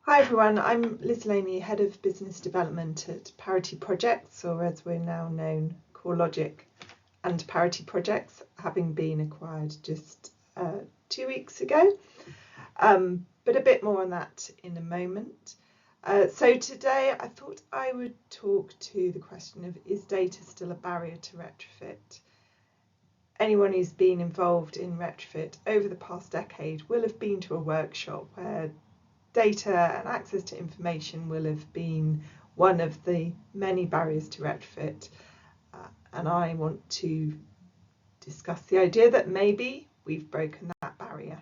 Hi everyone, I'm Lainé, Head of Business Development at Parity Projects, or as we're now known, CoreLogic and Parity Projects, having been acquired just 2 weeks ago. But a bit more on that in a moment. So today I thought I would talk to the question of, is data still a barrier to retrofit? Anyone who's been involved in retrofit over the past decade will have been to a workshop where data and access to information will have been one of the many barriers to retrofit. And I want to discuss the idea that maybe we've broken that barrier.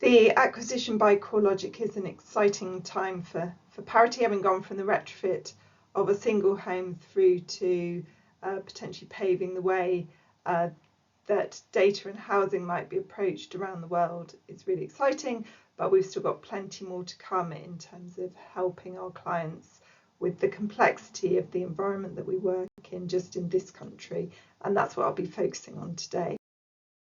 The acquisition by CoreLogic is an exciting time for Parity, having gone from the retrofit of a single home through to potentially paving the way that data and housing might be approached around the world. It's really exciting, but we've still got plenty more to come in terms of helping our clients with the complexity of the environment that we work in just in this country, and that's what I'll be focusing on today.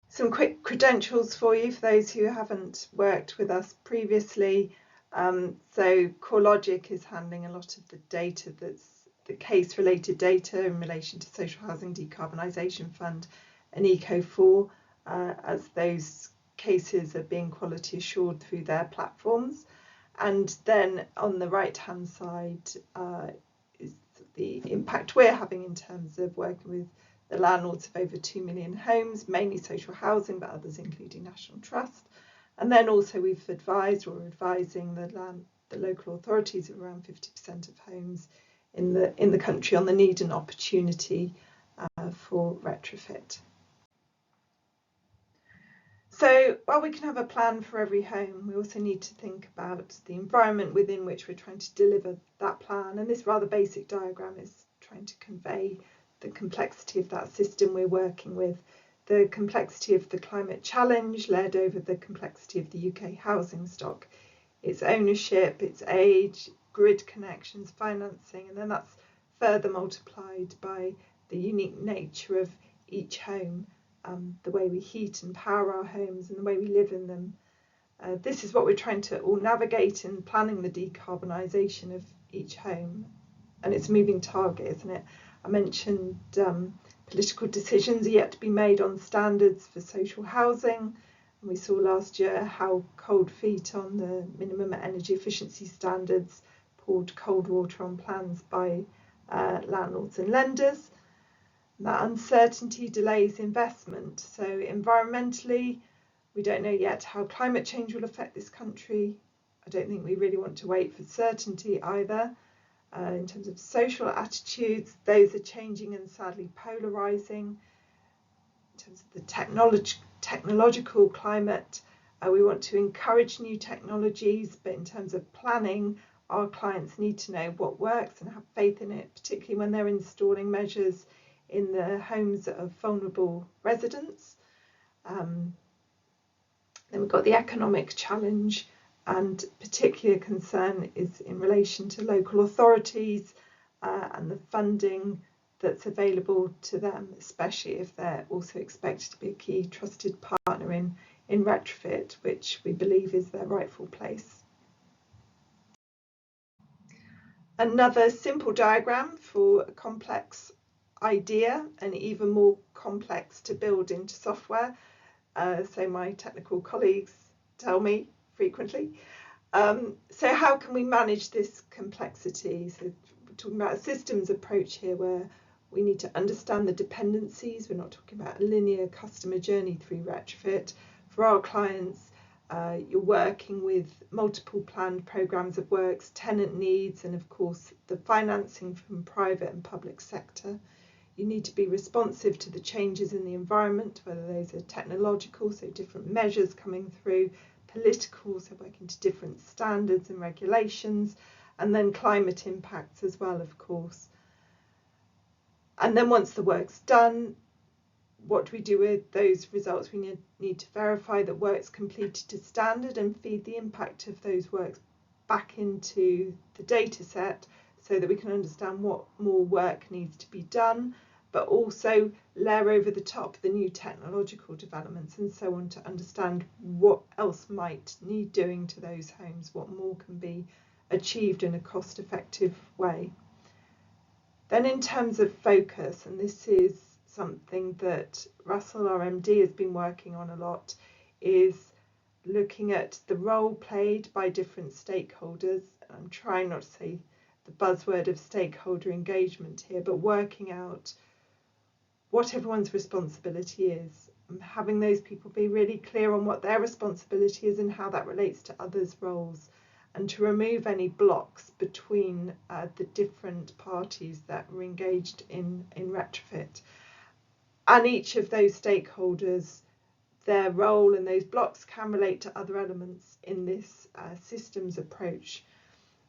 Some quick credentials for you, for those who haven't worked with us previously. So CoreLogic is handling a lot of the data that's the case-related data in relation to Social Housing Decarbonisation Fund and Eco4, as those cases are being quality assured through their platforms. And then on the right-hand side is the impact we're having in terms of working with the landlords of over 2 million homes, mainly social housing, but others including National Trust. And then also we've advised or advising the local authorities of around 50% of homes in the country on the need and opportunity for retrofit. So while we can have a plan for every home, we also need to think about the environment within which we're trying to deliver that plan. And this rather basic diagram is trying to convey the complexity of that system we're working with, the complexity of the climate challenge led over the complexity of the UK housing stock, its ownership, its age, grid connections, financing, and then that's further multiplied by the unique nature of each home. The way we heat and power our homes and the way we live in them. This is what we're trying to all navigate in planning the decarbonisation of each home. And it's a moving target, isn't it? I mentioned political decisions are yet to be made on standards for social housing. And we saw last year how cold feet on the minimum energy efficiency standards poured cold water on plans by landlords and lenders. That uncertainty delays investment. So environmentally, we don't know yet how climate change will affect this country. I don't think we really want to wait for certainty either. In terms of social attitudes, those are changing and sadly polarising. In terms of the technological climate, we want to encourage new technologies, but in terms of planning, our clients need to know what works and have faith in it, particularly when they're installing measures in the homes of vulnerable residents. Then we've got the economic challenge, and particular concern is in relation to local authorities and the funding that's available to them, especially if they're also expected to be a key trusted partner in retrofit, which we believe is their rightful place. Another simple diagram for a complex idea and even more complex to build into software, so my technical colleagues tell me frequently. So how can we manage this complexity? So we're talking about a systems approach here where we need to understand the dependencies. We're not talking about a linear customer journey through retrofit. For our clients, you're working with multiple planned programs of works, tenant needs, and of course the financing from private and public sector. You need to be responsive to the changes in the environment, whether those are technological, so different measures coming through, political, so working to different standards and regulations, and then climate impacts as well, of course. And then once the work's done, what do we do with those results? We need to verify that work's completed to standard and feed the impact of those works back into the data set so that we can understand what more work needs to be done, but also layer over the top the new technological developments and so on to understand what else might need doing to those homes, what more can be achieved in a cost-effective way. Then in terms of focus, and this is something that Russell, our MD, has been working on a lot, is looking at the role played by different stakeholders. I'm trying not to say the buzzword of stakeholder engagement here, but working out what everyone's responsibility is, and having those people be really clear on what their responsibility is and how that relates to others' roles, and to remove any blocks between the different parties that were engaged in retrofit. And each of those stakeholders, their role and those blocks can relate to other elements in this systems approach.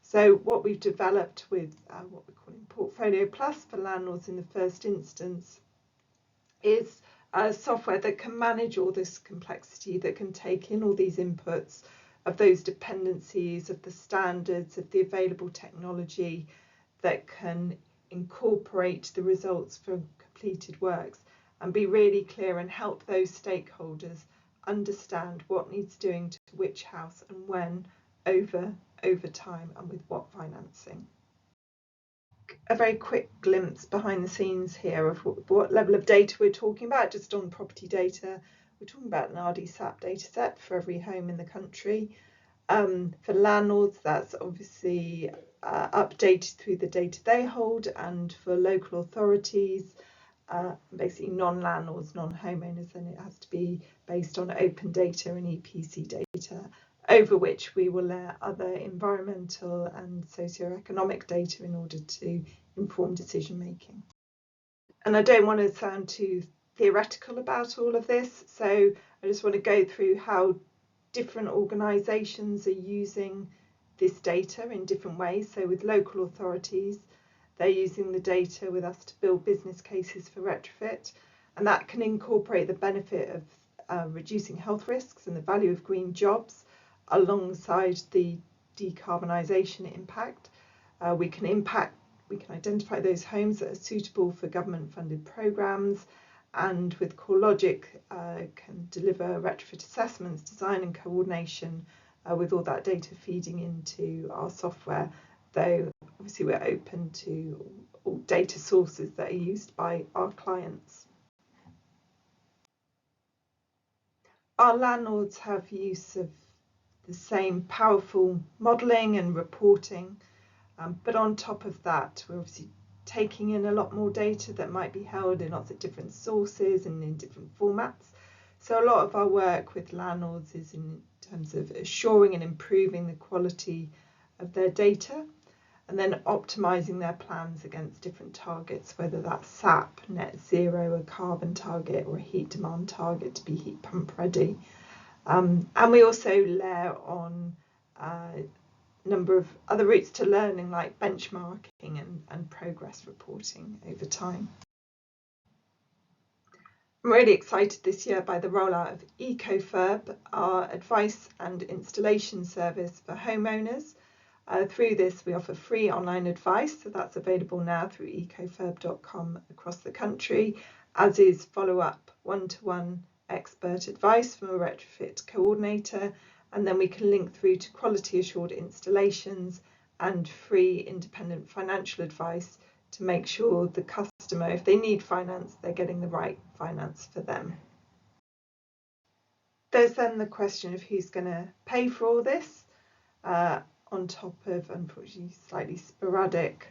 So what we've developed with what we're calling Portfolio Plus for landlords in the first instance is software that can manage all this complexity, that can take in all these inputs of those dependencies, of the standards, of the available technology, that can incorporate the results from completed works and be really clear and help those stakeholders understand what needs doing to which house and when over time and with what financing. A very quick glimpse behind the scenes here of what level of data we're talking about. Just on property data, we're talking about an RDSAP data set for every home in the country. For landlords, that's obviously updated through the data they hold, and for local authorities, basically non-landlords, non-homeowners, then it has to be based on open data and EPC data, over which we will layer other environmental and socio-economic data in order to inform decision making. And I don't want to sound too theoretical about all of this, so I just want to go through how different organisations are using this data in different ways. So with local authorities, they're using the data with us to build business cases for retrofit, and that can incorporate the benefit of reducing health risks and the value of green jobs alongside the decarbonisation impact. We can identify those homes that are suitable for government funded programmes, and with CoreLogic can deliver retrofit assessments, design and coordination with all that data feeding into our software, though obviously we're open to all data sources that are used by our clients. Our landlords have use of the same powerful modelling and reporting, but on top of that, we're obviously taking in a lot more data that might be held in lots of different sources and in different formats. So a lot of our work with landlords is in terms of assuring and improving the quality of their data, and then optimising their plans against different targets, whether that's SAP, net zero, a carbon target, or a heat demand target to be heat pump ready. And we also layer on a number of other routes to learning, like benchmarking and progress reporting over time. I'm really excited this year by the rollout of EcoFurb, our advice and installation service for homeowners. Through this, we offer free online advice, so that's available now through ecofurb.com across the country, as is follow-up one-to-one expert advice from a retrofit coordinator, and then we can link through to quality assured installations and free independent financial advice to make sure the customer, if they need finance, they're getting the right finance for them. There's then the question of who's going to pay for all this, on top of, unfortunately, slightly sporadic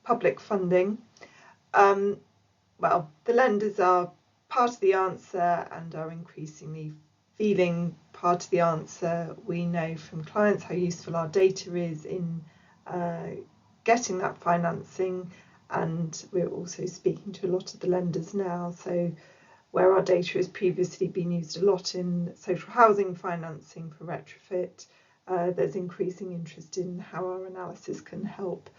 public funding. Well, the lenders are part of the answer and are increasingly feeling part of the answer. We know from clients how useful our data is in getting that financing, and we're also speaking to a lot of the lenders now. So where our data has previously been used a lot in social housing financing for retrofit, there's increasing interest in how our analysis can help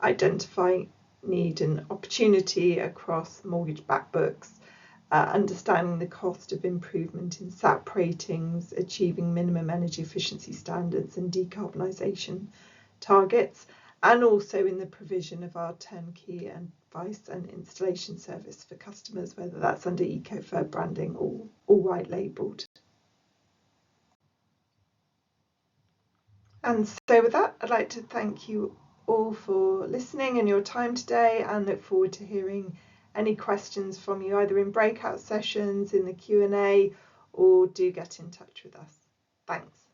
identify need and opportunity across mortgage-backed books, understanding the cost of improvement in SAP ratings, achieving minimum energy efficiency standards and decarbonisation targets, and also in the provision of our turnkey advice and installation service for customers, whether that's under EcoFur branding or white labelled. And so with that, I'd like to thank you all for listening and your time today, and look forward to hearing any questions from you either in breakout sessions, in the Q&A, or do get in touch with us. Thanks.